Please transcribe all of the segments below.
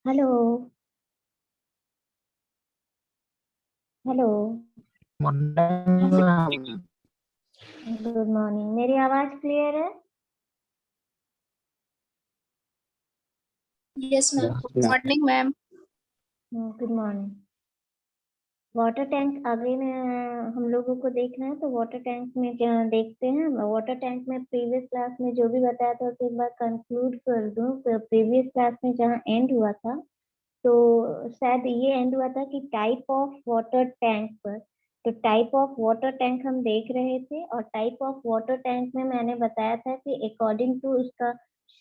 Hello. Hello. Morning. Good morning. मेरी आवाज clear है? Yes ma'am. Morning ma'am. Good morning. Water tank again हम लोगों को देखना है, तो वाटर टैंक में क्या देखते हैं। वाटर टैंक में प्रीवियस क्लास में जो भी बताया था उसे एक बार कंक्लूड कर दूं। प्रीवियस क्लास में जहाँ एंड हुआ था, तो शायद ये एंड हुआ था कि टाइप ऑफ वाटर टैंक पर। तो टाइप ऑफ वाटर टैंक हम देख रहे थे, और टाइप ऑफ वाटर टैंक में मैंने बताया था कि अकॉर्डिंग टू उसका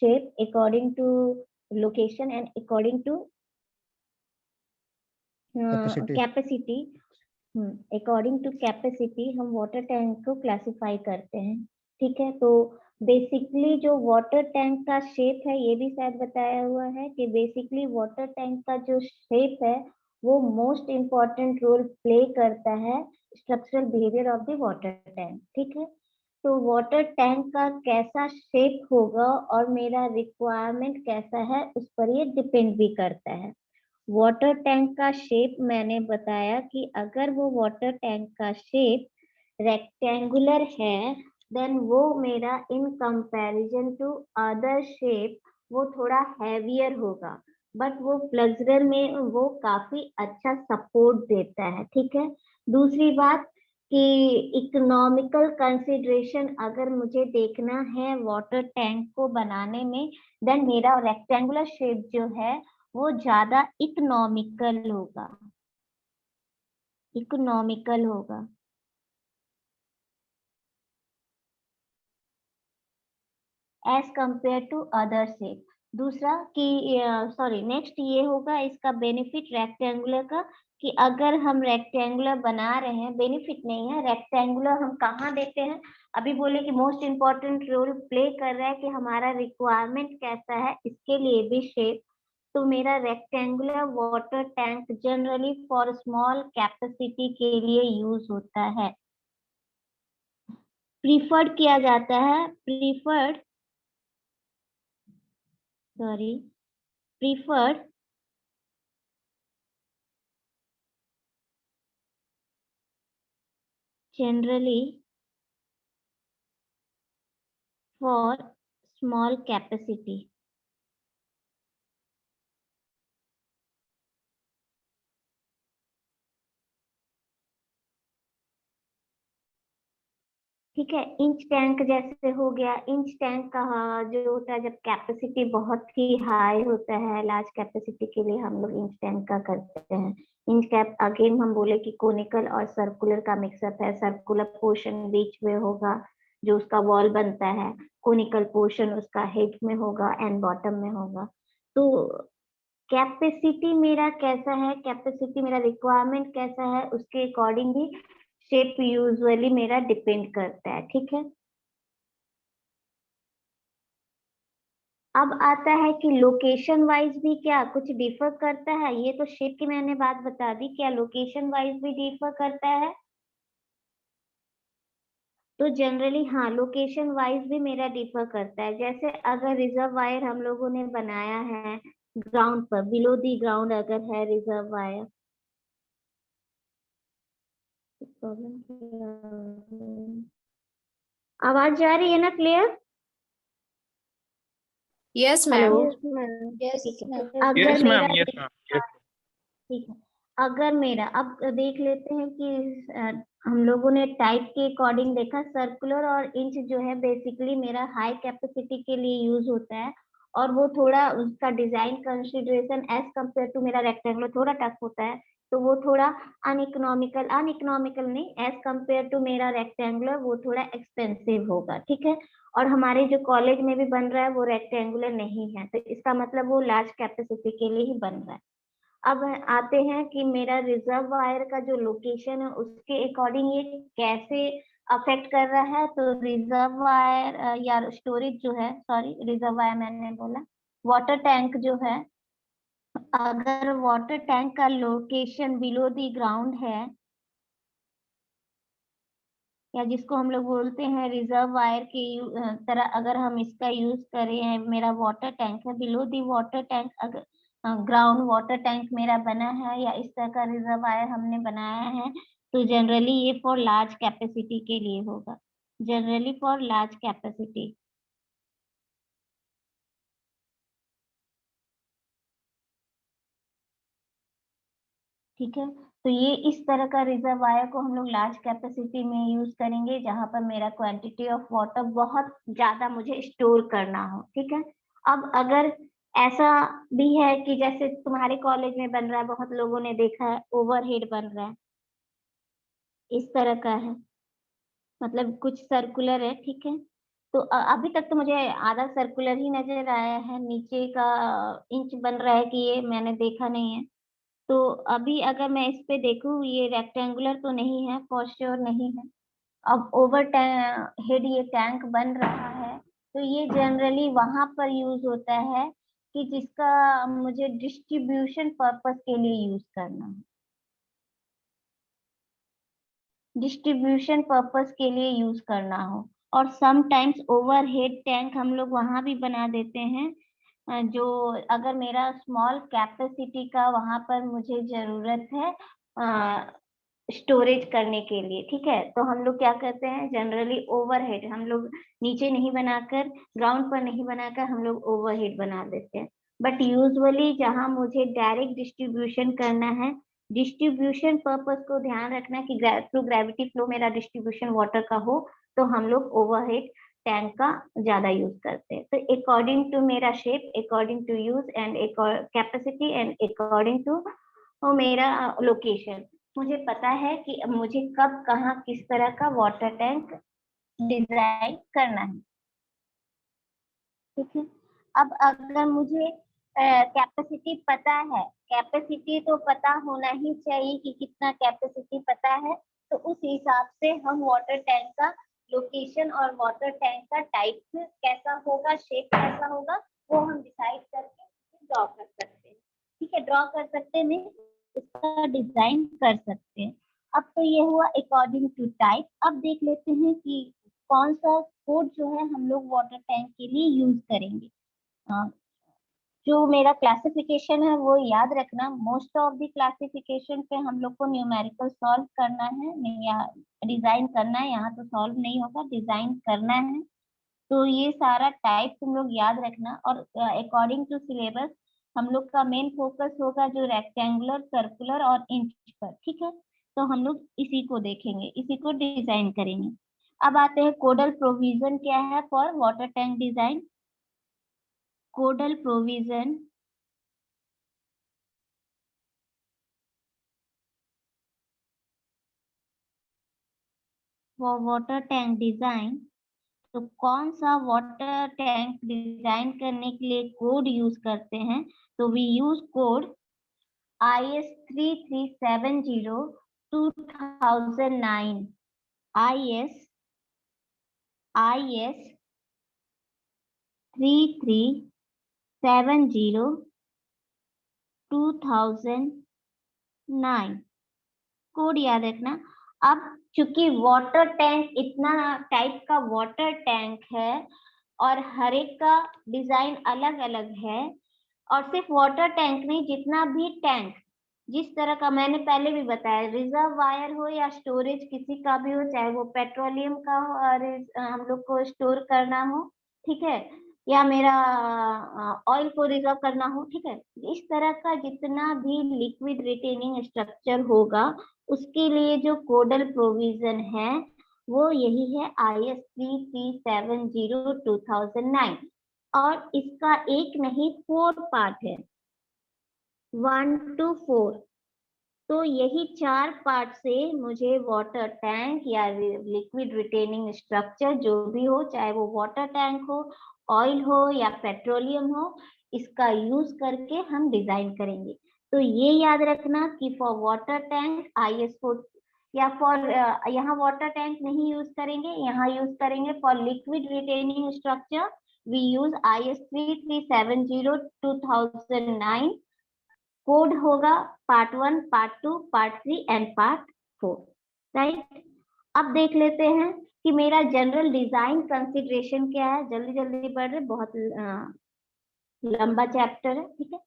shape, according to location and according to capacity. Capacity, according to capacity हम वाटर टैंक को क्लासिफाई करते हैं। ठीक है, तो बेसिकली जो वाटर टैंक का शेप है, ये भी शायद बताया हुआ है कि बेसिकली वाटर टैंक का जो शेप है वो मोस्ट इम्पॉर्टेंट रोल प्ले करता है structural behaviour of the water tank. ठीक है, तो वाटर टैंक का कैसा शेप होगा और मेरा रिक्वायरमेंट कैसा है उस पर ये डिपेंड भी करता है। वाटर टैंक का शेप मैंने बताया कि अगर वो वाटर टैंक का शेप रेक्टेंगुलर है, देन वो मेरा in comparison to other shape वो थोड़ा हैवियर होगा, बट वो प्लगरर में वो काफी अच्छा सपोर्ट देता है। ठीक है, दूसरी बात कि इकोनॉमिकल कंसिडरेशन अगर मुझे देखना है वाटर टैंक को बनाने में, देन मेरा रेक्टेंगुलर शेप जो है वो ज्यादा इकोनॉमिकल होगा, इकोनॉमिकल होगा as compare to other shape. दूसरा कि सॉरी नेक्स्ट ये होगा इसका बेनिफिट रेक्टेंगुलर का, कि अगर हम रेक्टेंगुलर बना रहे हैं, बेनिफिट नहीं है, रेक्टेंगुलर हम कहाँ देते हैं, अभी बोले कि मोस्ट इम्पोर्टेंट रोल प्ले कर रहा है कि हमारा रिक्वायरमेंट कैसा है इसके लिए भी शेप। तो मेरा rectangular water tank generally for small capacity के लिए यूज होता है, प्रीफर्ड किया जाता है, preferred sorry preferred generally for small capacity। ठीक है, इंच टैंक जैसे हो गया, इंच टैंक का जो होता है जब कैपेसिटी बहुत ही हाई होता है, लार्ज कैपेसिटी के लिए हम लोग इंच टैंक का करते हैं। इंच कैप अगेन हम बोले कि कोनिकल और सर्कुलर का मिक्सअप है। सर्कुलर पोर्शन बीच में होगा जो उसका वॉल बनता है, कोनिकल पोर्शन उसका हेड में होगा एंड बॉटम में होगा। तो कैपेसिटी मेरा कैसा है, कैपेसिटी मेरा रिक्वायरमेंट कैसा है, उसके अकॉर्डिंग ही शेप यूजुअली मेरा डिपेंड करता है। ठीक है, अब आता है कि लोकेशन वाइज भी क्या कुछ डिफर करता है। ये तो शेप की मैंने बात बता दी, क्या लोकेशन वाइज भी डिफर करता है? तो जनरली हाँ, लोकेशन वाइज भी मेरा डिफर करता है। जैसे अगर रिजर्व वायर हम लोगों ने बनाया है ग्राउंड पर, बिलो दी ग्राउंड अगर है रिजर्व वायर, आवाज जा रही है ना क्लियर? Yes hello. मैम। ठीक यस है, मैम। अगर यस मेरा मैम, यस मैम। ठीक है, अगर मेरा अब देख लेते हैं कि हम लोगों ने टाइप के अकॉर्डिंग देखा, सर्कुलर और इंच जो है बेसिकली मेरा हाई कैपेसिटी के लिए यूज होता है, और वो थोड़ा उसका design consideration as compare to मेरा रेक्टेंगुलर थोड़ा टफ होता है, तो वो थोड़ा अनइकोनॉमिकल, अनइकोनॉमिकल नहीं, एज कंपेयर टू मेरा रेक्टेंगुलर वो थोड़ा एक्सपेंसिव होगा। ठीक है, और हमारे जो कॉलेज में भी बन रहा है वो रेक्टेंगुलर नहीं है, तो इसका मतलब वो लार्ज कैपेसिटी के लिए ही बन रहा है। अब आते हैं कि मेरा रिजर्व वायर का जो लोकेशन है उसके अकॉर्डिंग ये कैसे अफेक्ट कर रहा है। तो रिजर्व वायर या स्टोरेज जो है, सॉरी रिजर्व वायर मैंने बोला, वाटर टैंक जो है, अगर वाटर टैंक का लोकेशन बिलो दी ग्राउंड है, या जिसको हम लोग बोलते हैं रिजर्व वायर के तरह अगर हम इसका यूज करें, मेरा वाटर टैंक है बिलो दी वाटर टैंक, अगर ग्राउंड वाटर टैंक मेरा बना है या इस तरह का रिजर्वायर हमने बनाया है, तो जनरली ये फॉर लार्ज कैपेसिटी के लिए होगा, जनरली फॉर लार्ज कैपेसिटी। ठीक है, तो ये इस तरह का रिजर्वायर को हम लोग लार्ज कैपेसिटी में यूज करेंगे, जहां पर मेरा क्वांटिटी ऑफ वाटर बहुत ज्यादा मुझे स्टोर करना हो। ठीक है, अब अगर ऐसा भी है कि जैसे तुम्हारे कॉलेज में बन रहा है, बहुत लोगों ने देखा है ओवरहेड बन रहा है, इस तरह का है, मतलब कुछ सर्कुलर है। ठीक है, तो अभी तक तो मुझे आधा सर्कुलर ही नजर आया है, नीचे का इंच बन रहा है कि ये मैंने देखा नहीं है। तो अभी अगर मैं इस पे देखूं, ये रेक्टेंगुलर तो नहीं है, फॉर श्योर नहीं है। अब ओवर हेड ये टैंक बन रहा है, तो ये जनरली वहां पर यूज होता है कि जिसका मुझे डिस्ट्रीब्यूशन पर्पस के लिए यूज करना है, डिस्ट्रीब्यूशन पर्पस के लिए यूज करना हो। और समटाइम्स ओवरहेड टैंक हम लोग वहां भी बना देते हैं, जो अगर मेरा स्मॉल कैपेसिटी का वहां पर मुझे जरूरत है स्टोरेज करने के लिए। ठीक है, तो हम लोग क्या करते हैं, जनरली ओवरहेड हम लोग नीचे नहीं बनाकर, ग्राउंड पर नहीं बनाकर हम लोग ओवरहेड बना देते हैं। बट यूजुअली जहां मुझे डायरेक्ट डिस्ट्रीब्यूशन करना है, डिस्ट्रीब्यूशन पर्पस को ध्यान रखना कि थ्रू ग्रेविटी फ्लो मेरा डिस्ट्रीब्यूशन वाटर का हो, तो हम लोग ओवरहेड टैंक का ज्यादा यूज करते हैं। तो अकॉर्डिंग टू मेरा shape, according to use and capacity and according to मेरा लोकेशन, मुझे पता है कि अब मुझे कब कहाँ किस तरह का वाटर टैंक डिजाइन करना है। ठीक है, अब अगर मुझे कैपेसिटी पता है, कैपेसिटी तो पता होना ही चाहिए कि कितना कैपेसिटी पता है, तो उस हिसाब से हम वाटर टैंक का लोकेशन और वाटर टैंक का टाइप कैसा होगा, शेप कैसा होगा, वो हम डिसाइड करके ड्रॉ कर सकते हैं। ठीक है, ड्रॉ कर सकते हैं, इसका डिजाइन कर सकते हैं। अब तो ये हुआ अकॉर्डिंग टू टाइप। अब देख लेते हैं कि कौन सा कोड जो है हम लोग वाटर टैंक के लिए यूज करेंगे। जो मेरा क्लासिफिकेशन है वो याद रखना, मोस्ट ऑफ द क्लासिफिकेशन पे हम लोग को न्यूमेरिकल सॉल्व करना है, नहीं या डिजाइन करना है, यहाँ तो सॉल्व नहीं होगा, डिजाइन करना है। तो ये सारा टाइप तुम लोग याद रखना, और अकॉर्डिंग टू सिलेबस हम लोग का मेन फोकस होगा जो रेक्टेंगुलर, सर्कुलर और इंच पर। ठीक है, तो हम लोग इसी को देखेंगे, इसी को डिजाइन करेंगे। अब आते हैं कोडल प्रोविजन क्या है for water tank design. Codal provision for water tank design, तो कौन सा वाटर टैंक डिजाइन करने के लिए कोड यूज करते हैं, तो we use code IS 3370 2009, IS 3370 2009 code याद रखना। अब चूंकि वाटर टैंक इतना टाइप का वाटर टैंक है और हर एक का डिजाइन अलग अलग है, और सिर्फ वाटर टैंक नहीं, जितना भी टैंक जिस तरह का मैंने पहले भी बताया, रिजर्व वायर हो या स्टोरेज किसी का भी हो, चाहे वो पेट्रोलियम का हो और हम लोग को स्टोर करना हो, ठीक है, या मेरा ऑयल को रिजर्व करना हो, ठीक है, इस तरह का जितना भी लिक्विड रिटेनिंग स्ट्रक्चर होगा, उसके लिए जो कोडल प्रोविजन है वो यही है IS 3370 2009। और इसका एक नहीं 4 पार्ट है, 1 to 4। तो यही 4 पार्ट से मुझे वाटर टैंक या लिक्विड रिटेनिंग स्ट्रक्चर जो भी हो, चाहे वो वाटर टैंक हो, ऑयल हो या पेट्रोलियम हो, इसका यूज करके हम डिजाइन करेंगे। तो ये याद रखना कि फॉर वाटर टैंक IS 4, या फॉर यहाँ वाटर टैंक नहीं यूज करेंगे, यहाँ यूज करेंगे for liquid retaining structure we use IS 3370 2009। Code होगा part 1, part 2, part 3 and part 4, right. अब देख लेते हैं कि मेरा जनरल डिजाइन कंसिडरेशन क्या है। जल्दी जल्दी पढ़ रहे, बहुत लंबा चैप्टर है, ठीक है।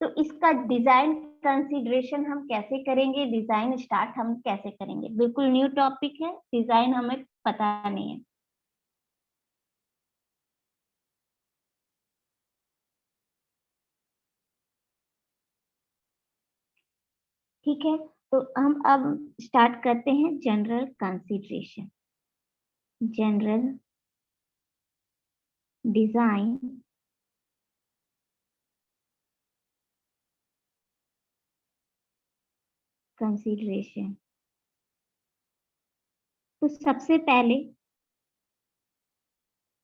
तो इसका डिजाइन कंसीडरेशन हम कैसे करेंगे, डिजाइन स्टार्ट हम कैसे करेंगे, बिल्कुल न्यू टॉपिक है, डिजाइन हमें पता नहीं है। ठीक है, तो हम अब स्टार्ट करते हैं general consideration. General design consideration. तो सबसे पहले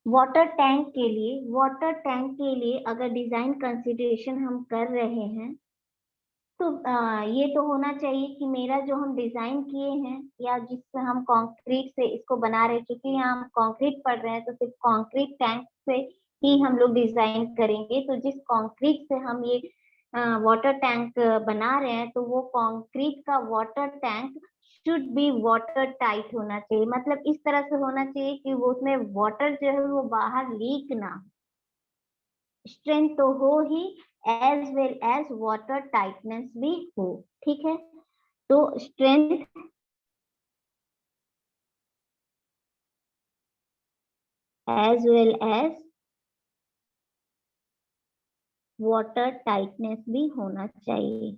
वाटर टैंक के लिए अगर डिजाइन कंसीडरेशन हम कर रहे हैं तो ये तो होना चाहिए कि मेरा जो हम डिजाइन किए हैं या जिससे हम कंक्रीट से इसको बना रहे हैं, क्योंकि यहाँ हम कंक्रीट पढ़ रहे हैं तो सिर्फ कंक्रीट टैंक से ही हम लोग डिजाइन करेंगे। तो जिस कंक्रीट से हम ये वाटर टैंक बना रहे हैं तो वो कंक्रीट का water tank should be water tight होना चाहिए, मतलब इस तरह से होना चाहिए कि वो उसमें वाटर जो है वो बाहर लीक ना हो। स्ट्रेंथ तो हो ही, as well as water tightness भी हो। ठीक है, तो strength as well as water tightness भी होना चाहिए।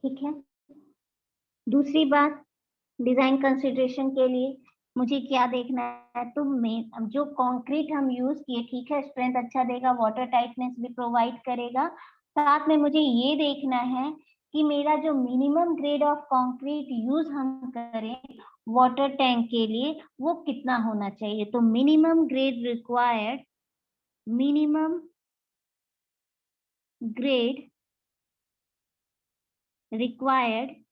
ठीक है, दूसरी बात, डिजाइन कंसिडरेशन के लिए मुझे क्या देखना है, तो मेन जो कंक्रीट हम यूज किए, ठीक है, स्ट्रेंथ अच्छा देगा, वाटर टाइटनेस भी प्रोवाइड करेगा। साथ में मुझे ये देखना है कि मेरा जो minimum grade of concrete use हम करें वाटर टैंक के लिए वो कितना होना चाहिए। तो minimum grade required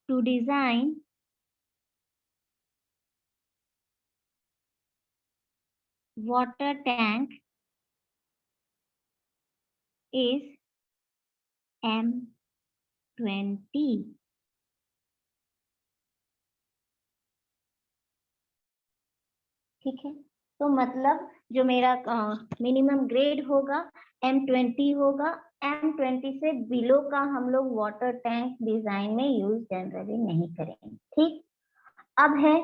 to design water tank is M20। ठीक है, तो मतलब जो मेरा मिनिमम ग्रेड होगा M20 होगा। M20 से बिलो का हम लोग वाटर टैंक डिजाइन में यूज जनरली नहीं करेंगे। ठीक, अब है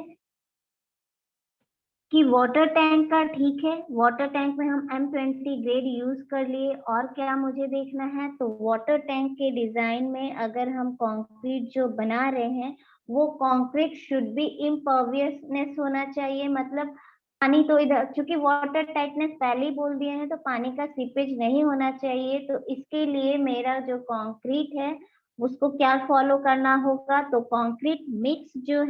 कि वाटर टैंक का, ठीक है, वाटर टैंक में हम M20 ग्रेड यूज कर लिए, और क्या मुझे देखना है, तो वाटर टैंक के डिजाइन में अगर हम कंक्रीट जो बना रहे हैं वो कंक्रीट शुड बी इम्पर्वियसनेस होना चाहिए, मतलब पानी तो इधर, क्योंकि वाटर टाइटनेस पहले ही बोल दिए हैं तो पानी का सीपेज नहीं होना चाहिए। तो इसके लिए मेरा जो कंक्रीट है उसको क्या फॉलो करना होगा, तो कंक्रीट मिक्स जो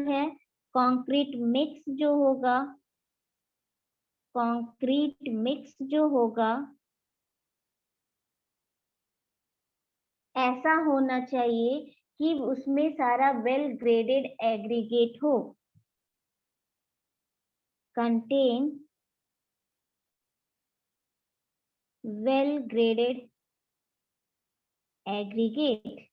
होगा, कंक्रीट मिक्स जो होगा ऐसा होना चाहिए कि उसमें सारा वेल ग्रेडेड एग्रीगेट हो, कंटेन वेल ग्रेडेड एग्रीगेट,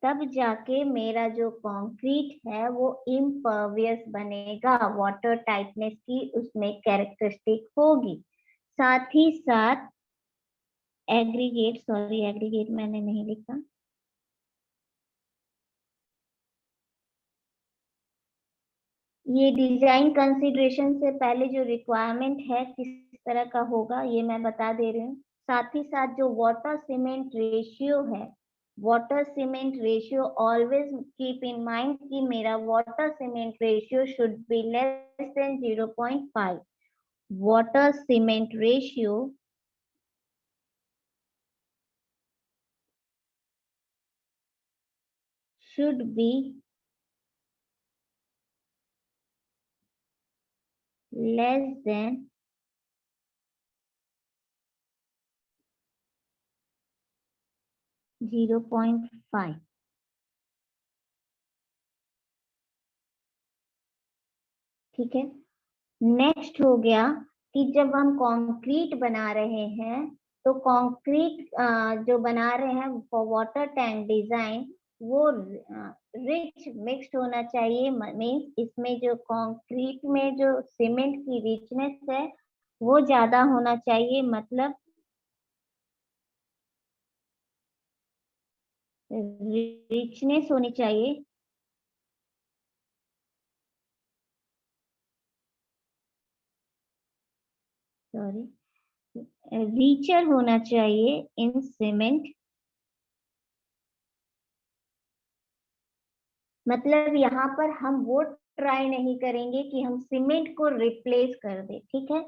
तब जाके मेरा जो कंक्रीट है वो इम्पर्वियस बनेगा, वाटर टाइटनेस की उसमें कैरेक्टरिस्टिक होगी। साथ ही साथ एग्रीगेट मैंने नहीं लिखा, ये डिजाइन कंसीडरेशन से पहले जो रिक्वायरमेंट है किस तरह का होगा ये मैं बता दे रही हूँ। साथ ही साथ जो वाटर सीमेंट रेशियो है, water cement ratio always keep in mind कि मेरा water cement ratio should be less than 0.5। Water cement ratio should be less than 0.5। ठीक है, नेक्स्ट हो गया कि जब हम कंक्रीट बना रहे हैं तो कंक्रीट जो बना रहे हैं फॉर वाटर टैंक डिजाइन, वो रिच मिक्स्ड होना चाहिए। मीन्स इसमें जो कंक्रीट में जो सीमेंट की रिचनेस है वो ज्यादा होना चाहिए, मतलब रिचनेस होनी चाहिए। सॉरी, रिचर होना चाहिए इन सीमेंट। मतलब यहाँ पर हम वो ट्राई नहीं करेंगे कि हम सीमेंट को रिप्लेस कर दे, ठीक है।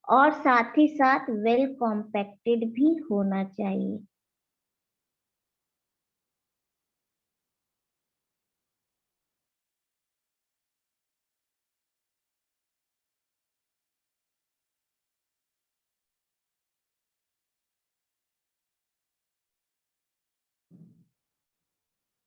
और साथ ही साथ वेल कॉम्पैक्टेड भी होना चाहिए।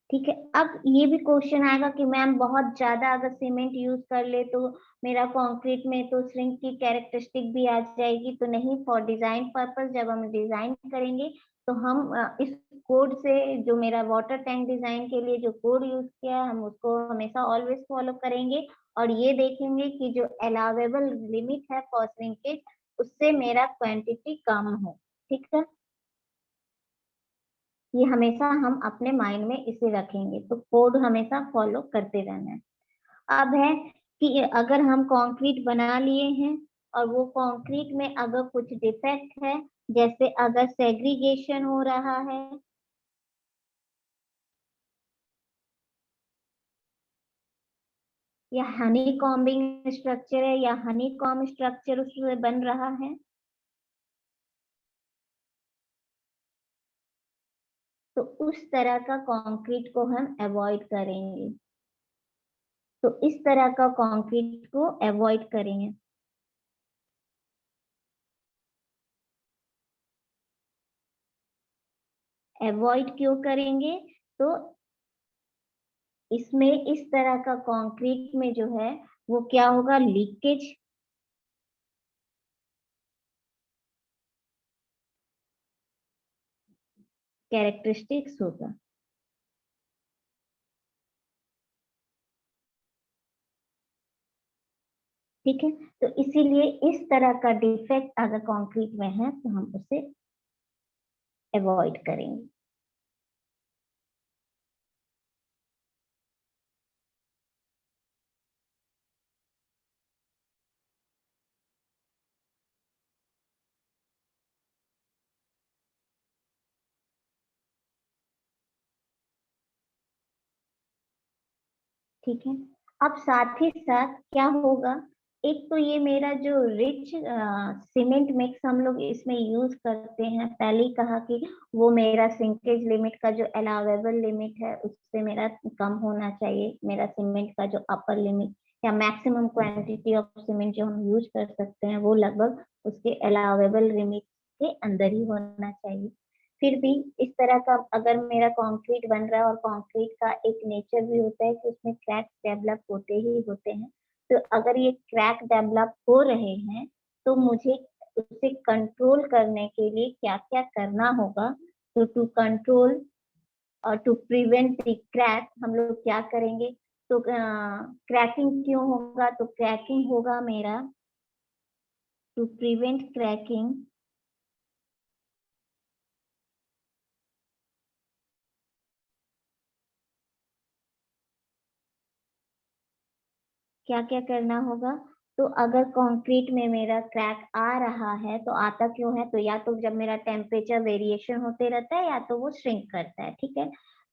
ठीक है, अब ये भी क्वेश्चन आएगा कि मैम बहुत ज्यादा अगर सीमेंट यूज कर ले तो मेरा कंक्रीट में तो श्रिंक की कैरेक्टरिस्टिक भी आ जाएगी। तो नहीं, फॉर डिजाइन पर्पस जब हम डिजाइन करेंगे तो हम इस कोड से, जो मेरा वाटर टैंक डिजाइन के लिए जो कोड यूज किया है, हम उसको हमेशा ऑलवेज फॉलो करेंगे और ये देखेंगे कि जो अलाउेबल लिमिट है फॉर श्रिंकेज उससे मेरा क्वांटिटी कम हो। ठीक है, ये हमेशा हम अपने माइंड में इसे रखेंगे, तो कोड हमेशा फॉलो करते रहना है। अब है कि अगर हम कंक्रीट बना लिए हैं और वो कंक्रीट में अगर कुछ डिफेक्ट है, जैसे अगर सेग्रीगेशन हो रहा है या हनी कॉम्बिंग स्ट्रक्चर है या हनी कॉम्ब स्ट्रक्चर उसमें बन रहा है, तो उस तरह का कंक्रीट को हम अवॉइड करेंगे। तो इस तरह का कंक्रीट को अवॉइड करेंगे। अवॉइड क्यों करेंगे? तो इसमें इस तरह का कंक्रीट में जो है वो क्या होगा, लीकेज कैरेक्टरिस्टिक्स होगा। ठीक है, तो इसीलिए इस तरह का डिफेक्ट अगर कंक्रीट में है तो हम उसे अवॉइड करेंगे। ठीक है, अब साथ ही साथ क्या होगा, एक तो ये मेरा जो रिच सीमेंट मिक्स हम लोग इसमें यूज करते हैं, पहले ही कहा कि वो मेरा सिंकेज लिमिट का जो अलाउेबल लिमिट है उससे मेरा कम होना चाहिए। मेरा सीमेंट का जो अपर लिमिट या मैक्सिमम क्वांटिटी ऑफ सीमेंट जो हम यूज कर सकते हैं वो लगभग उसके अलाउेबल लिमिट के अंदर ही होना चाहिए। फिर भी इस तरह का अगर मेरा कंक्रीट बन रहा है और कंक्रीट का एक नेचर भी होता है कि उसमें क्रैक्स डेवलप होते ही होते हैं, तो अगर ये क्रैक डेवलप हो रहे हैं तो मुझे उसे कंट्रोल करने के लिए क्या क्या करना होगा। तो टू कंट्रोल और टू प्रिवेंट द क्रैक हम लोग क्या करेंगे, तो क्रैकिंग क्यों होगा, तो क्रैकिंग होगा मेरा टू प्रिवेंट क्रैकिंग। क्या क्या करना होगा, तो अगर कंक्रीट में मेरा क्रैक आ रहा है तो आता क्यों है, तो या तो जब मेरा टेम्परेचर वेरिएशन होते रहता है या तो वो श्रिंक करता है। ठीक है,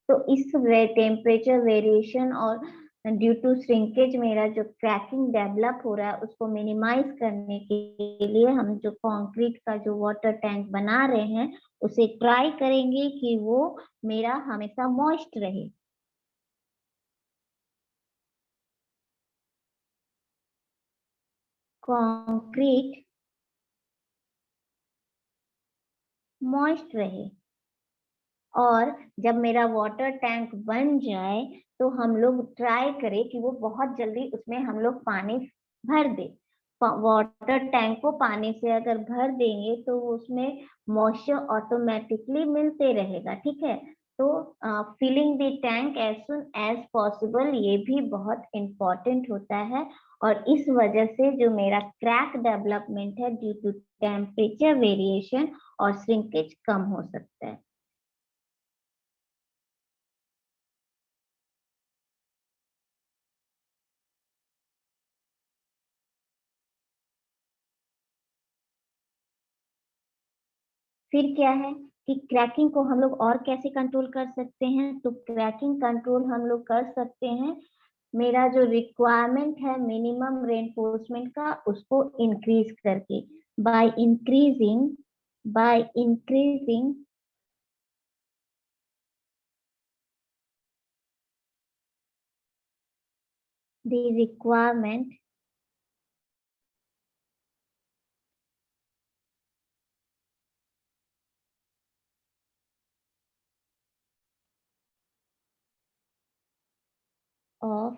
तो इस टेम्परेचर वेरिएशन और ड्यू टू श्रिंकेज मेरा जो क्रैकिंग डेवलप हो रहा है उसको मिनिमाइज करने के लिए हम जो कंक्रीट का जो वाटर टैंक बना रहे हैं उसे ट्राई करेंगे कि वो मेरा हमेशा मॉइस्ट रहे। कंक्रीट मॉइस्ट रहे, और जब मेरा वाटर टैंक बन जाए तो हम लोग ट्राई करें कि वो बहुत जल्दी उसमें हम लोग पानी भर दे। वाटर टैंक को पानी से अगर भर देंगे तो उसमें मॉइस्चर ऑटोमेटिकली मिलते रहेगा, ठीक है। तो filling the tank as soon as possible ये भी बहुत इम्पोर्टेंट होता है, और इस वजह से जो मेरा क्रैक डेवलपमेंट है ड्यू टू टेम्परेचर वेरिएशन और श्रिंकेज कम हो सकता है। फिर क्या है कि क्रैकिंग को हम लोग और कैसे कंट्रोल कर सकते हैं, तो क्रैकिंग कंट्रोल हम लोग कर सकते हैं मेरा जो रिक्वायरमेंट है मिनिमम रेनफोर्समेंट का उसको इंक्रीज करके, by increasing the requirement of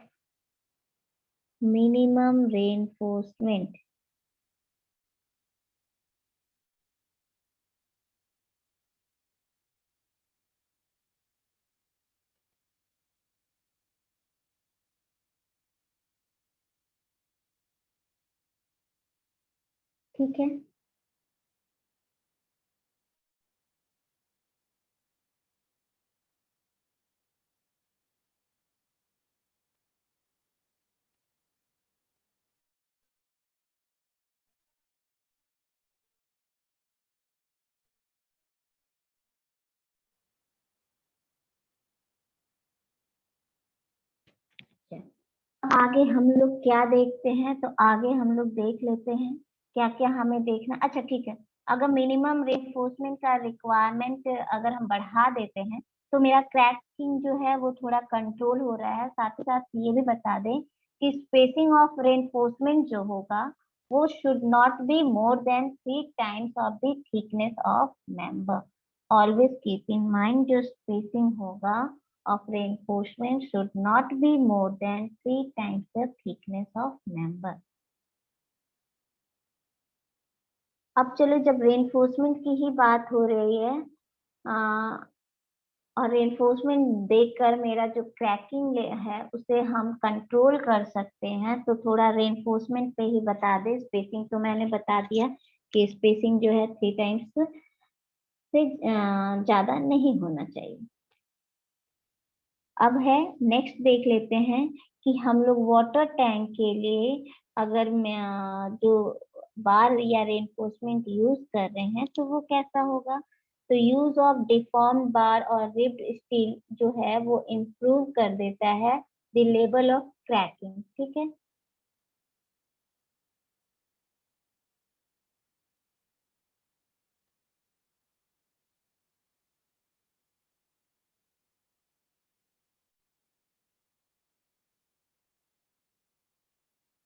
minimum reinforcement. ठीक है, आगे हम लोग क्या देखते हैं, तो आगे हम लोग देख लेते हैं क्या क्या हमें देखना। अच्छा ठीक है, अगर मिनिमम रेनफोर्समेंट का रिक्वायरमेंट अगर हम बढ़ा देते हैं तो मेरा क्रैकिंग जो है वो थोड़ा कंट्रोल हो रहा है। साथ ही साथ ये भी बता दें कि स्पेसिंग ऑफ रेनफोर्समेंट जो होगा वो should not be more than 3 times of the thickness of member. Always keep in mind जो स्पेसिंग होगा of reinforcement should not be more than 3 times the thickness of member। अब चलो, जब reinforcement की ही बात हो रही है आ, और रेनफोर्समेंट देखकर मेरा जो क्रैकिंग है उसे हम कंट्रोल कर सकते हैं, तो थोड़ा रेनफोर्समेंट पे ही बता दे। स्पेसिंग तो मैंने बता दिया कि स्पेसिंग जो है 3 times से ज्यादा नहीं होना चाहिए। अब है नेक्स्ट देख लेते हैं कि हम लोग वाटर टैंक के लिए अगर जो बार या रेनफोर्समेंट यूज कर रहे हैं तो वो कैसा होगा। तो यूज ऑफ डिफॉर्म बार और रिब्ड स्टील जो है वो इम्प्रूव कर देता है द लेवल ऑफ क्रैकिंग, ठीक है।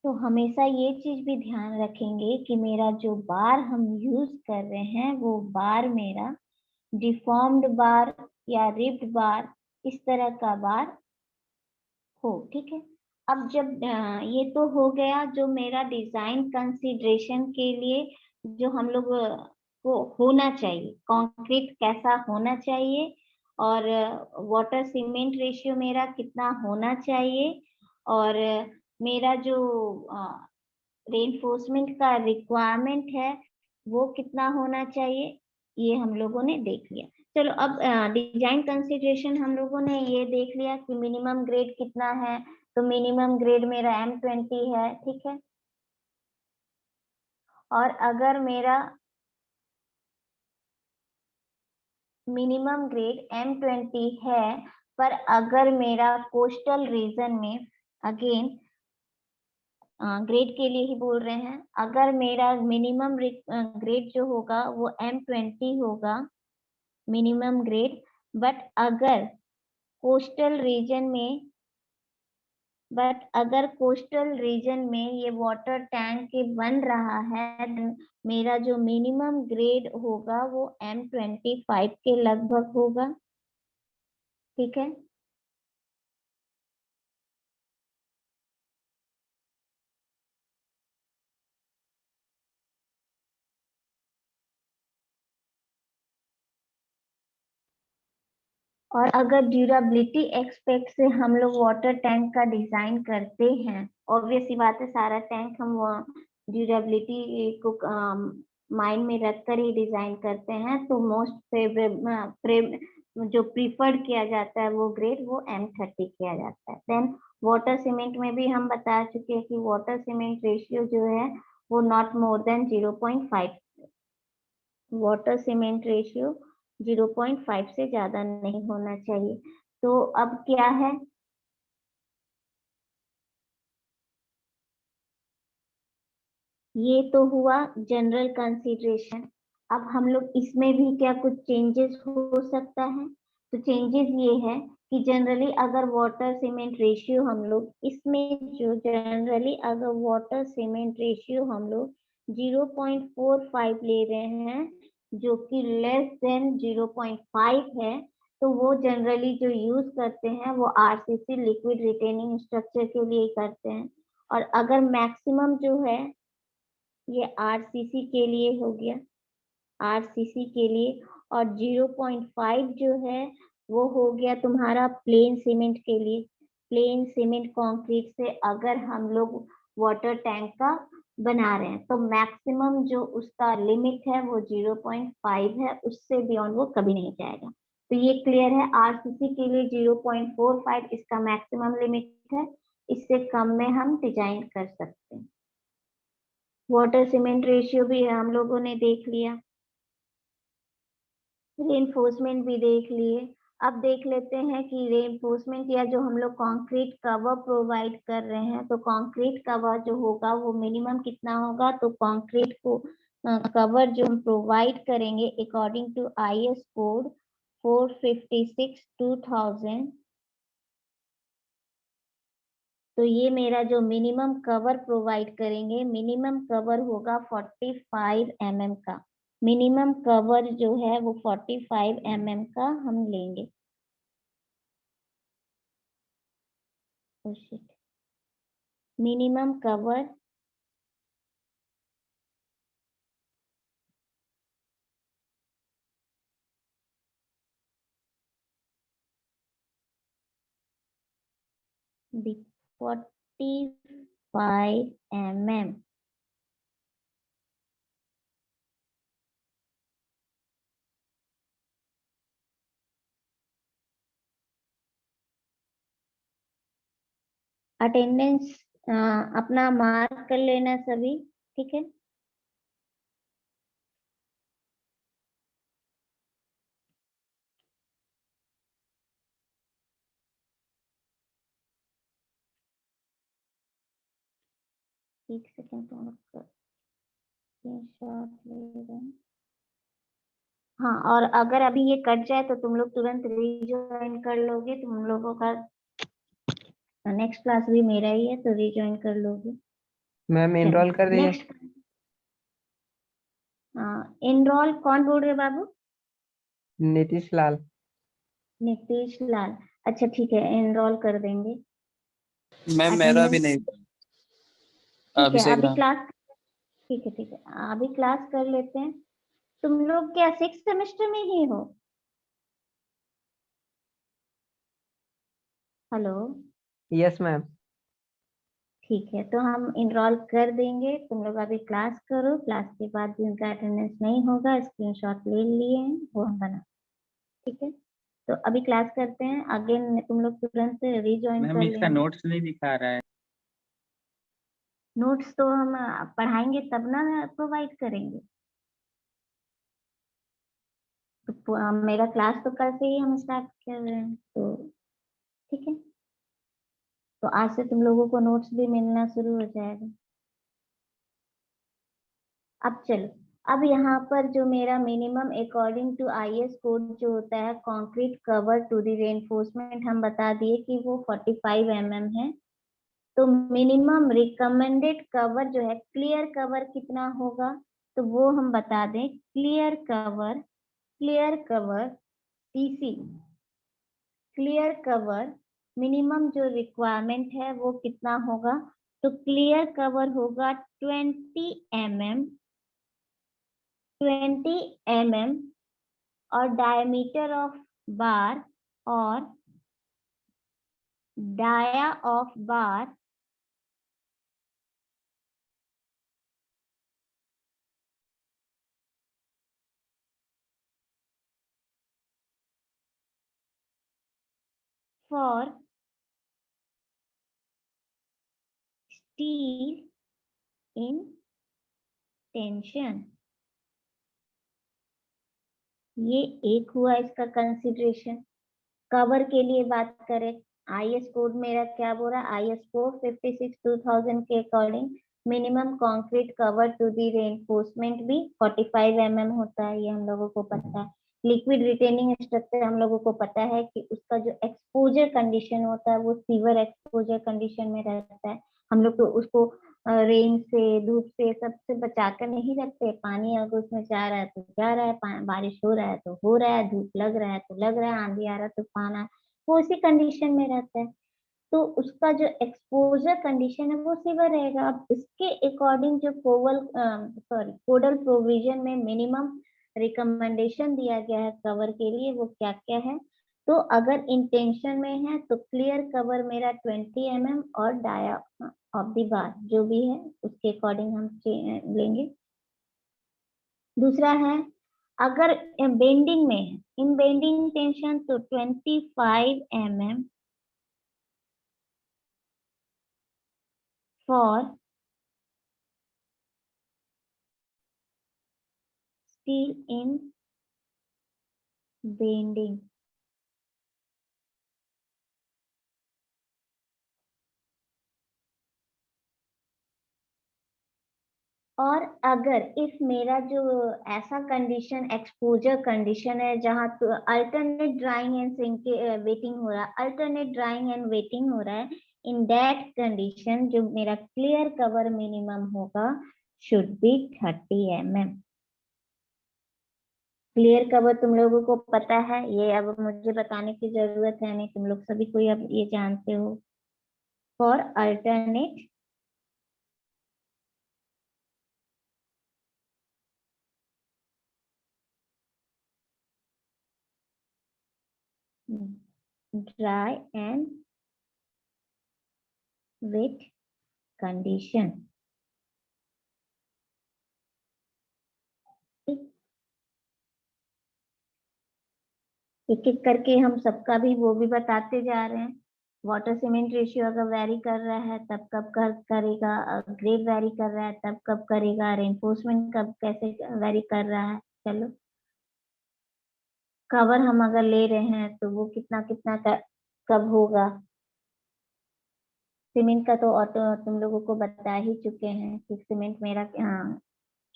तो हमेशा ये चीज भी ध्यान रखेंगे कि मेरा जो बार हम यूज कर रहे हैं वो बार मेरा डिफॉर्म्ड बार या रिब्ड बार इस तरह का बार हो, ठीक है। अब जब ये तो हो गया जो मेरा डिजाइन कंसीडरेशन के लिए जो हम लोग को होना चाहिए, कंक्रीट कैसा होना चाहिए और वाटर सीमेंट रेशियो मेरा कितना होना चाहिए, और मेरा जो रेनफोर्समेंट का रिक्वायरमेंट है वो कितना होना चाहिए, ये हम लोगों ने देख लिया। चलो अब डिजाइन कंसीडरेशन हम लोगों ने ये देख लिया कि मिनिमम ग्रेड कितना है। तो मिनिमम ग्रेड मेरा M20 है, ठीक है। और अगर मेरा मिनिमम ग्रेड M20 है, पर अगर मेरा कोस्टल रीजन में, अगेन ग्रेड के लिए ही बोल रहे हैं, अगर मेरा मिनिमम ग्रेड जो होगा वो M20 होगा मिनिमम ग्रेड, बट अगर कोस्टल रीजन में ये वाटर टैंक बन रहा है, मेरा जो मिनिमम ग्रेड होगा वो M25 के लगभग होगा, ठीक है। और अगर ड्यूरेबिलिटी एक्सपेक्ट से हम लोग वाटर टैंक का डिजाइन करते हैं, ऑब्वियस सी बात है सारा टैंक हम ड्यूरेबिलिटी को माइंड में रखकर ही डिजाइन करते हैं, तो मोस्ट फेवरेट जो प्रीफर्ड किया जाता है वो ग्रेड वो M30 किया जाता है। देन वाटर सीमेंट में भी हम बता चुके हैं कि वाटर सीमेंट रेशियो जो है वो not more than 0.5, water cement ratio 0.5 से ज्यादा नहीं होना चाहिए। तो अब क्या है, ये तो हुआ जनरल कंसीडरेशन। अब हम लोग इसमें भी क्या कुछ चेंजेस हो सकता है, तो चेंजेस ये है कि जनरली अगर वाटर सीमेंट रेशियो हम लोग इसमें जो जनरली अगर वाटर सीमेंट रेशियो हम लोग 0.45 ले रहे हैं, जो कि लेस देन 0.5 है, तो वो जनरली जो यूज करते हैं वो RCC लिक्विड रिटेनिंग स्ट्रक्चर के लिए करते हैं। और अगर मैक्सिमम जो है ये RCC के लिए हो गया, RCC के लिए, और 0.5 जो है वो हो गया तुम्हारा प्लेन सीमेंट के लिए। प्लेन सीमेंट कंक्रीट से अगर हम लोग वाटर टैंक का बना रहे हैं तो मैक्सिमम जो उसका लिमिट है वो 0.5 है, उससे बियॉन्ड वो कभी नहीं जाएगा। तो ये क्लियर है, RCC के लिए 0.45 इसका मैक्सिमम लिमिट है, इससे कम में हम डिजाइन कर सकते हैं। वाटर सीमेंट रेशियो भी हम लोगों ने देख लिया, रेनफोर्समेंट भी देख लिए। अब देख लेते हैं कि रेनफोर्समेंट या जो हम लोग कंक्रीट कवर प्रोवाइड कर रहे हैं, तो कंक्रीट कवर जो होगा वो मिनिमम कितना होगा, तो कंक्रीट को कवर जो हम प्रोवाइड करेंगे अकॉर्डिंग टू IS कोड 456/2000, तो ये मेरा जो मिनिमम कवर प्रोवाइड करेंगे, मिनिमम कवर होगा 45 mm का। मिनिमम कवर जो है वो 45 mm का हम लेंगे। मिनिमम कवर भी 45 mm। अटेंडेंस अपना मार्क कर लेना सभी, ठीक है। एक सेकेंड तो स्क्रीनशॉट ले रहे हैं। हाँ, और अगर अभी ये कट जाए तो तुम लोग तुरंत रीज्वाइन कर लोगे, तुम लोगों का नेक्स्ट क्लास भी मेरा ही है, तो रीज्वाइन कर लोगे। मैम एनरोल कर दिए। नेक्स्ट एनरोल कौन बोल रहे बाबू? नीतीश लाल। नीतीश लाल, अच्छा ठीक है, एनरोल कर देंगे। मैम मेरा भी नहीं। ठीक है, अभिषेक अभी राम। क्लास, ठीक है ठीक है, अभी क्लास कर लेते हैं। तुम लोग क्या 6th सेमेस्टर में ही हो? Hello, yes ma'am. ठीक है, तो हम इनरोल कर देंगे। तुम लोग अभी क्लास करो, क्लास के बाद जिनका अटेंडेंस नहीं होगा स्क्रीनशॉट ले लिए हैं वो हम बना, ठीक है। तो अभी क्लास करते हैं, अगेन तुम लोग तुरंत रीज्वाइन मैम कर इसका लेना। नोट्स नहीं दिखा रहा है। नोट्स तो हम पढ़ाएंगे तब ना प्रोवाइड करेंगे। तो मेरा क्लास तो कल से ही हम स्टार्ट कर रहे हैं, तो ठीक है, तो आज से तुम लोगों को नोट्स भी मिलना शुरू हो जाएगा। अब चलो, अब यहाँ पर जो मेरा minimum according to IS code जो होता है concrete cover to the reinforcement, हम बता दिए कि वो 45 mm है। तो मिनिमम रिकमेंडेड कवर जो है, क्लियर कवर कितना होगा, तो वो हम बता दें। Clear cover CC, clear cover minimum जो रिक्वायरमेंट है वो कितना होगा, तो क्लियर कवर होगा 20 mm, 20 mm, और डायमीटर ऑफ बार और dia of bar for steel in tension। ये एक हुआ इसका कंसिडरेशन। कवर के लिए बात करें, आईएस कोड मेरा क्या बोल रहा है, आईएस कोड 56 2000 के according minimum concrete cover to the reinforcement भी 45 mm होता है, ये हम लोगों को पता है। लिक्विड रिटेनिंग स्ट्रक्चर हम लोगों को पता है कि उसका जो एक्सपोजर कंडीशन होता है वो सीवर एक्सपोजर कंडीशन में रहता है। हम लोग तो उसको रेन से, धूप से, सबसे बचा कर नहीं रखते। पानी अगर उसमें जा रहा है तो जा रहा है, बारिश हो रहा है तो हो रहा है, धूप लग रहा है तो लग रहा है, आंधी आ रहा है तूफान आ, वो उसी कंडीशन में रहता है। तो उसका जो एक्सपोजर कंडीशन है वो सीवर रहेगा। अब इसके अकॉर्डिंग जो कोडल प्रोविजन में मिनिमम रिकमेंडेशन दिया गया है कवर के लिए, वो क्या क्या है। तो अगर इंटेंशन में है तो क्लियर कवर मेरा 20 mm और डाया ऑफ द बार जो भी है उसके अकॉर्डिंग हम लेंगे। दूसरा है अगर बेंडिंग में है, इन बेंडिंग टेंशन तो 25 mm for steel in bending। और अगर इफ मेरा जो ऐसा कंडीशन एक्सपोजर कंडीशन है जहाँ तो अल्टरनेट ड्राइंग एंड वेटिंग हो रहा है, अल्टरनेट ड्राइंग एंड वेटिंग हो रहा है, इन दैट कंडीशन जो मेरा क्लियर कवर मिनिमम होगा should be 30 mm। Clear cover तुम लोगों को पता है, ये अब मुझे बताने की जरूरत है नहीं, तुम लोग सभी कोई अब ये जानते हो। For alternate dry and wet condition। एक एक करके हम सबका भी वो भी बताते जा रहे हैं। वाटर सीमेंट रेशियो अगर वेरी कर रहा है तब कब करेगा, ग्रेड वेरी कर रहा है तब कब करेगा, रेनफोर्समेंट कब कैसे वेरी कर रहा है। चलो, कवर हम अगर ले रहे हैं तो वो कितना कितना कब होगा। सीमेंट का तो ऑटो तुम लोगों को बता ही चुके हैं कि सीमेंट मेरा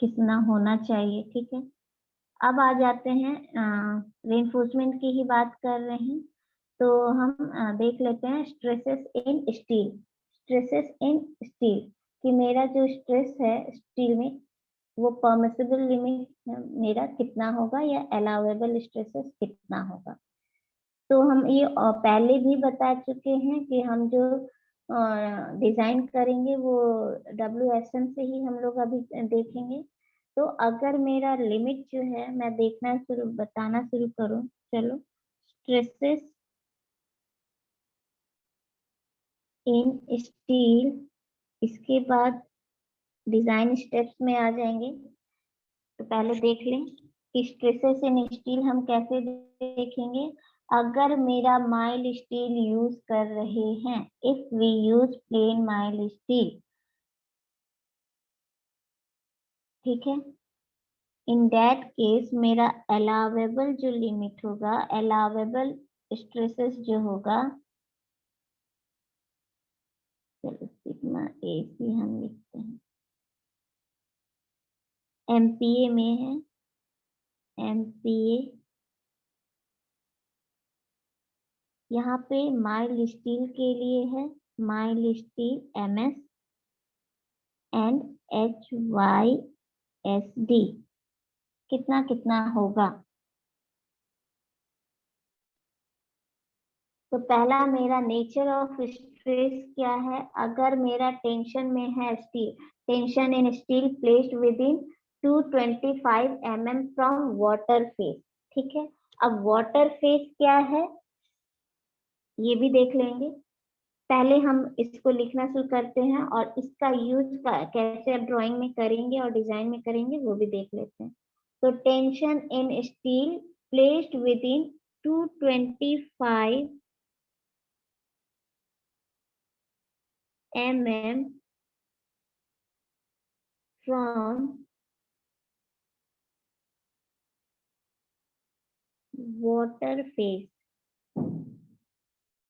कितना होना चाहिए, ठीक है। अब आ जाते हैं रेनफोर्समेंट की ही बात कर रहे हैं तो हम देख लेते हैं स्ट्रेसेस इन स्टील। स्ट्रेसेस इन स्टील कि मेरा जो स्ट्रेस है स्टील में वो परमिसिबल लिमिट मेरा कितना होगा या अलाउेबल स्ट्रेसेस कितना होगा। तो हम ये पहले भी बता चुके हैं कि हम जो डिजाइन करेंगे वो WSM से ही हम लोग अभी देखेंगे। तो अगर मेरा लिमिट जो है मैं बताना शुरू करूं, चलो। स्ट्रेसेस इन स्टील, इसके बाद डिजाइन स्टेप्स में आ जाएंगे। तो पहले देख लें कि स्ट्रेसेस इन स्टील हम कैसे देखेंगे। अगर मेरा माइल्ड स्टील यूज कर रहे हैं, if we use plain mild steel, ठीक है, इन दैट केस मेरा अलावेबल जो लिमिट होगा, अलावेबल स्ट्रेसेस जो होगा, चलो सिग्मा AC हम लिखते हैं, MPa में है, MPa यहाँ पे माइल्ड स्टील के लिए है, mild steel MS and HYSD कितना कितना होगा। तो पहला मेरा नेचर ऑफ स्ट्रेस क्या है, अगर मेरा टेंशन में है steel, tension in steel placed with in 225 mm from water face, ठीक है। अब वाटर फेस क्या है, ये भी देख लेंगे। पहले हम इसको लिखना शुरू करते हैं और इसका यूज कैसे आप ड्राइंग में करेंगे और डिजाइन में करेंगे वो भी देख लेते हैं। तो tension in steel placed with in 225 mm from water phase